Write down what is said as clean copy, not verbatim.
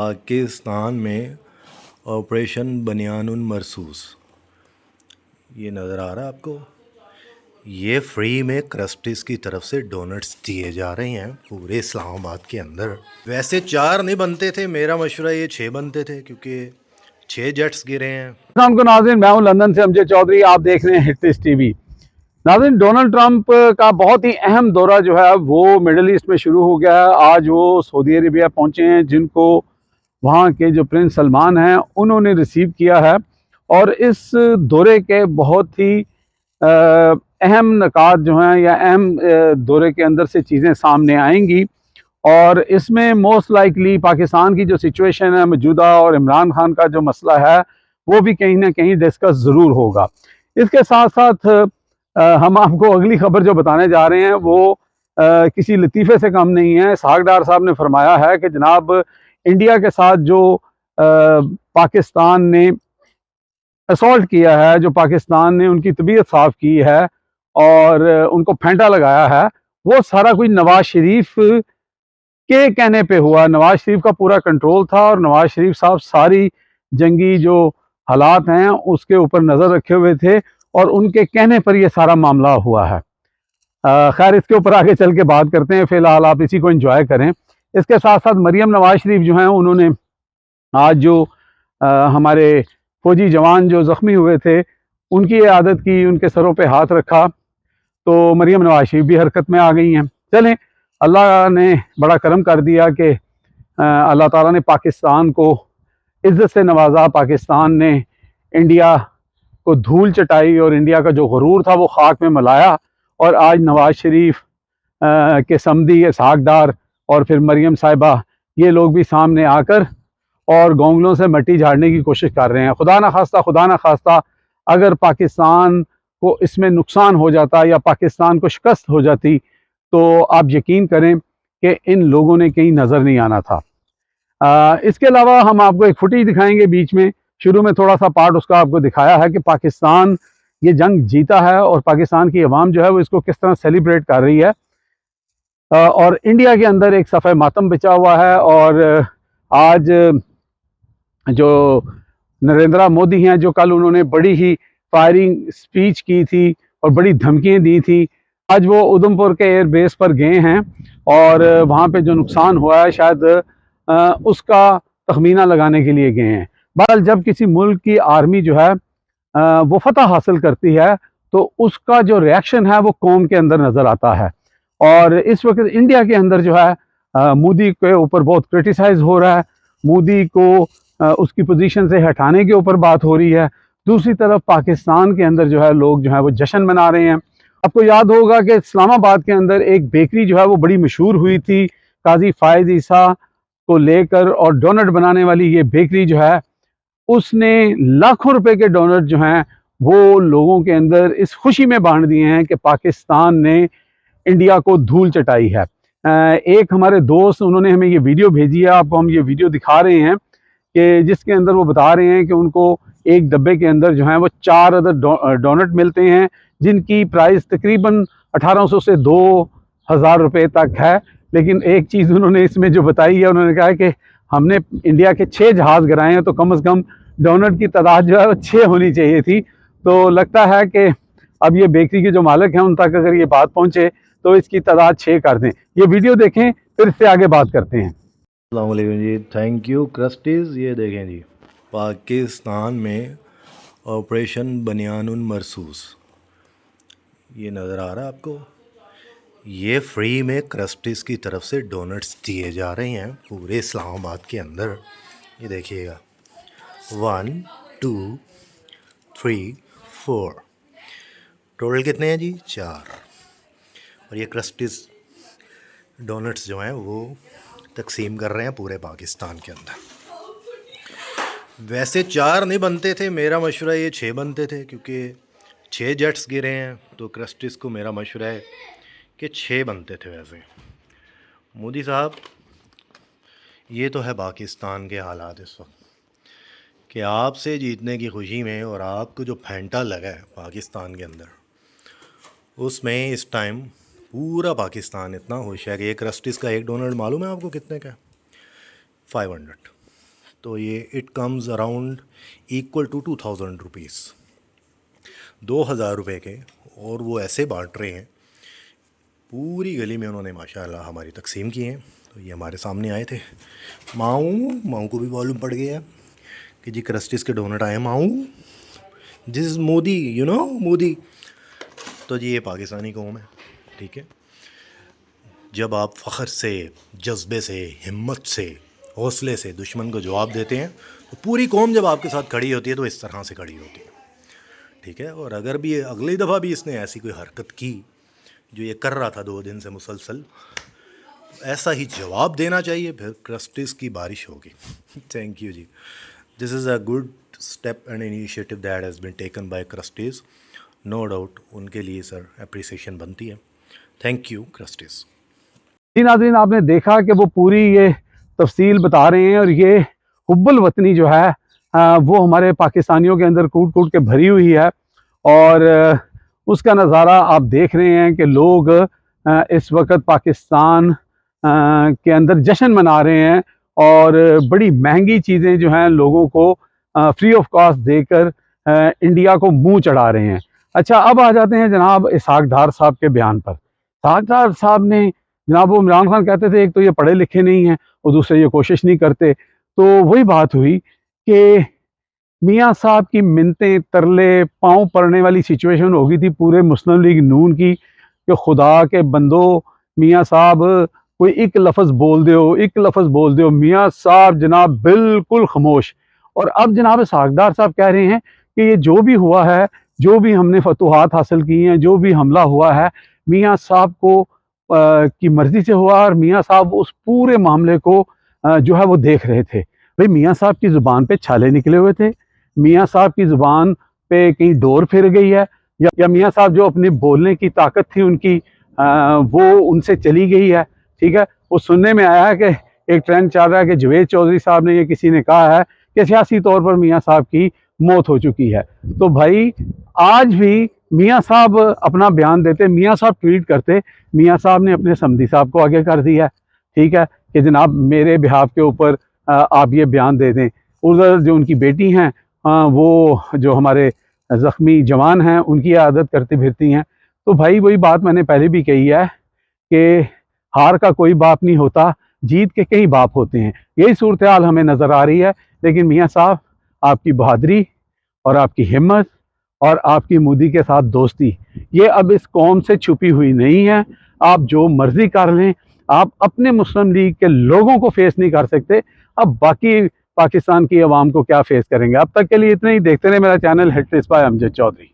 पाकिस्तान में ऑपरेशन बनियानुन मरसूस, ये नज़र आ रहा है आपको। ये फ्री में क्रस्टिस की तरफ से डोनट्स दिए जा रहे हैं पूरे इस्लामाबाद के अंदर। वैसे 4 नहीं बनते थे, मेरा मशवरा ये 6 बनते थे क्योंकि 6 जेट्स गिरे हैं। को नाज़रीन, मैं हूं लंदन से अमजद चौधरी, आप देख रहे हैं हिट्स टीवी। नाज़रीन, डोनाल्ड ट्रंप का बहुत ही अहम दौरा जो है वो मिडल ईस्ट में शुरू हो गया है। आज वो सऊदी अरेबिया पहुंचे हैं, जिनको वहाँ के जो प्रिंस सलमान हैं उन्होंने रिसीव किया है। और इस दौरे के बहुत ही अहम नकात जो हैं या अहम दौरे के अंदर से चीज़ें सामने आएंगी। और इसमें मोस्ट लाइकली पाकिस्तान की जो सिचुएशन है मौजूदा और इमरान खान का जो मसला है वो भी कहीं ना कहीं डिस्कस ज़रूर होगा। इसके साथ साथ हम आपको अगली खबर जो बताने जा रहे हैं वो किसी लतीफ़े से कम नहीं है। इसहाक डार साहब ने फरमाया है कि जनाब, इंडिया के साथ जो पाकिस्तान ने असॉल्ट किया है, जो पाकिस्तान ने उनकी तबीयत साफ़ की है और उनको फेंटा लगाया है, वो सारा कुछ नवाज शरीफ के कहने पे हुआ। नवाज शरीफ का पूरा कंट्रोल था और नवाज शरीफ साहब सारी जंगी जो हालात हैं उसके ऊपर नज़र रखे हुए थे और उनके कहने पर यह सारा मामला हुआ है। खैर, इसके ऊपर आगे चल के बात करते हैं, फ़िलहाल आप इसी को एंजॉय करें। इसके साथ साथ मरियम नवाज शरीफ जो हैं उन्होंने आज जो हमारे फौजी जवान जो ज़ख्मी हुए थे उनकी आदत की, उनके सरों पे हाथ रखा, तो मरियम नवाज शरीफ भी हरकत में आ गई हैं। चलें, अल्लाह ने बड़ा करम कर दिया कि अल्लाह ताला ने पाकिस्तान को इज़्ज़त से नवाजा। पाकिस्तान ने इंडिया को धूल चटाई और इंडिया का जो गुरूर था वो खाक में मिलाया। और आज नवाज शरीफ के समधी इसहाक डार और फिर मरियम साहिबा, ये लोग भी सामने आकर और गोंगलों से मिट्टी झाड़ने की कोशिश कर रहे हैं। खुदा ना खास्ता अगर पाकिस्तान को इसमें नुकसान हो जाता या पाकिस्तान को शिकस्त हो जाती तो आप यकीन करें कि इन लोगों ने कहीं नज़र नहीं आना था। इसके अलावा हम आपको एक फुटेज दिखाएंगे बीच में। शुरू में थोड़ा सा पार्ट उसका आपको दिखाया है कि पाकिस्तान ये जंग जीता है और पाकिस्तान की आवाम जो है वो इसको किस तरह सेलिब्रेट कर रही है। और इंडिया के अंदर एक सफ़े मातम बिछा हुआ है। और आज जो नरेंद्र मोदी हैं, जो कल उन्होंने बड़ी ही फायरिंग स्पीच की थी और बड़ी धमकियाँ दी थी, आज वो उधमपुर के एयर बेस पर गए हैं और वहाँ पे जो नुकसान हुआ है शायद उसका तखमीना लगाने के लिए गए हैं। बहरहाल, जब किसी मुल्क की आर्मी जो है वो फतह हासिल करती है तो उसका जो रिएक्शन है वो कौम के अंदर नज़र आता है। और इस वक्त इंडिया के अंदर जो है मोदी के ऊपर बहुत क्रिटिसाइज हो रहा है। मोदी को उसकी पोजीशन से हटाने के ऊपर बात हो रही है। दूसरी तरफ पाकिस्तान के अंदर जो है लोग जो है वो जश्न मना रहे हैं। आपको याद होगा कि इस्लामाबाद के अंदर एक बेकरी जो है वो बड़ी मशहूर हुई थी, काजी फायज ईसा को लेकर, और डोनट बनाने वाली ये बेकरी जो है उसने लाखों रुपए के डोनट जो हैं वो लोगों के अंदर इस खुशी में बांट दिए हैं कि पाकिस्तान ने इंडिया को धूल चटाई है। एक हमारे दोस्त, उन्होंने हमें ये वीडियो भेजी है, आपको हम ये वीडियो दिखा रहे हैं कि जिसके अंदर वो बता रहे हैं कि उनको एक डब्बे के अंदर जो है वो 4 अदर डोनट मिलते हैं जिनकी प्राइस तकरीबन 1800 से 2000 रुपये तक है। लेकिन एक चीज़ उन्होंने इसमें जो बताई है, उन्होंने कहा कि हमने इंडिया के 6 जहाज़ गिराए हैं तो कम से कम डोनट की तादाद जो है वो 6 होनी चाहिए थी। तो लगता है कि अब ये बेकरी के जो मालिक हैं उन तक अगर ये बात पहुँचे तो इसकी तादाद 6 कर दें। ये वीडियो देखें, फिर इससे आगे बात करते हैं। अस्सलाम वालेकुम जी, थैंक यू क्रस्टीज़। ये देखें जी, पाकिस्तान में ऑपरेशन बनियानुन मरसूस, ये नज़र आ रहा है आपको। ये फ्री में क्रस्टीज़ की तरफ से डोनट्स दिए जा रहे हैं पूरे इस्लामाबाद के अंदर। ये देखिएगा, 1 2 3 4, टोटल कितने हैं जी? 4। और ये क्रस्टीज़ डोनट्स जो हैं वो तकसीम कर रहे हैं पूरे पाकिस्तान के अंदर। वैसे 4 नहीं बनते थे, मेरा मशवरा ये 6 बनते थे क्योंकि 6 जेट्स गिरे हैं, तो क्रस्टीज़ को मेरा मशवरा है कि 6 बनते थे। वैसे मोदी साहब, ये तो है पाकिस्तान के हालात इस वक्त कि आपसे जीतने की खुशी में और आपको जो फेंटा लगा है पाकिस्तान के अंदर, उसमें इस टाइम पूरा पाकिस्तान इतना खुश है कि एक क्रस्टीज़ का एक डोनट मालूम है आपको कितने का है? 500। तो ये it comes around equal to 2000 rupees, 2000 रुपये के। और वो ऐसे बांट रहे हैं, पूरी गली में उन्होंने माशाल्लाह हमारी तकसीम की हैं। तो ये हमारे सामने आए थे माऊ को भी मालूम पड़ गया कि जी क्रस्टीज़ के डोनट आए माऊ, this Modi, you know Modi. तो जी ये पाकिस्तानी कौम है, ठीक है। जब आप फ़ख्र से, जज्बे से, हिम्मत से, हौसले से दुश्मन को जवाब देते हैं, तो पूरी कौम जब आपके साथ खड़ी होती है तो इस तरह से खड़ी होती है, ठीक है। और अगर भी अगली दफ़ा भी इसने ऐसी कोई हरकत की जो ये कर रहा था 2 दिन से मुसलसल, ऐसा ही जवाब देना चाहिए, फिर क्रस्टीज़ की बारिश होगी। थैंक यू जी। This is a good step and initiative that has been taken by Crusties, no doubt उनके लिए सर अप्रिसिएशन बनती है। Thank you क्रस्टीज़। जी नाज़रीन, आपने देखा कि वो पूरी ये तफसील बता रहे हैं, और ये हुब्बुल वतनी जो है वो हमारे पाकिस्तानियों के अंदर कूट कूट के भरी हुई है। और उसका नज़ारा आप देख रहे हैं कि लोग इस वक्त पाकिस्तान के अंदर जश्न मना रहे हैं, और बड़ी महंगी चीज़ें जो हैं लोगों को फ्री ऑफ कॉस्ट देकर इंडिया को मुंह चढ़ा रहे हैं। अच्छा, अब आ जाते हैं जनाब इसहाक डार साहब के बयान पर। इसहाक डार साहब ने, जनाब वो इमरान खान कहते थे एक तो ये पढ़े लिखे नहीं हैं और दूसरे ये कोशिश नहीं करते। तो वही बात हुई कि मियाँ साहब की मिन्नतें तरले पाँव पड़ने वाली सिचुएशन हो गई थी पूरे मुस्लिम लीग नून की, कि खुदा के बंदो मियाँ साहब कोई एक लफ्ज़ बोल दो, मियाँ साहब जनाब बिल्कुल खामोश। और अब जनाब इसहाक डार साहब कह रहे हैं कि ये जो भी हुआ है, जो भी हमने फतूहात हासिल की हैं, जो भी हमला हुआ है, मियाँ साहब को की मर्ज़ी से हुआ, और मियाँ साहब उस पूरे मामले को जो है वो देख रहे थे। भाई मियाँ साहब की ज़ुबान पे छाले निकले हुए थे, मियाँ साहब की ज़ुबान पे कहीं डोर फिर गई है, या मियाँ साहब जो अपने बोलने की ताकत थी उनकी वो उनसे चली गई है, ठीक है। वो सुनने में आया है कि एक ट्रेंड चल रहा है कि जवेद चौधरी साहब ने, ये किसी ने कहा है कि सियासी तौर पर मियाँ साहब की मौत हो चुकी है। तो भाई आज भी मियाँ साहब अपना बयान देते, मियाँ साहब ट्वीट करते, मियाँ साहब ने अपने समधी साहब को आगे कर दिया, ठीक है, कि जनाब मेरे बिहाफ के ऊपर आप ये बयान दे दें। उधर जो उनकी बेटी हैं, वो जो हमारे ज़ख्मी जवान हैं, उनकी आदत करती फिरती हैं। तो भाई वही बात मैंने पहले भी कही है कि हार का कोई बाप नहीं होता, जीत के कई बाप होते हैं। यही सूरत हाल हमें नज़र आ रही है। लेकिन मियाँ साहब, आपकी बहादुरी और आपकी हिम्मत और आपकी मोदी के साथ दोस्ती, ये अब इस कौम से छुपी हुई नहीं है। आप जो मर्जी कर लें, आप अपने मुस्लिम लीग के लोगों को फेस नहीं कर सकते, अब बाकी पाकिस्तान की आवाम को क्या फेस करेंगे। अब तक के लिए इतना ही। देखते रहे मेरा channel hit list by Amjad Chaudhary.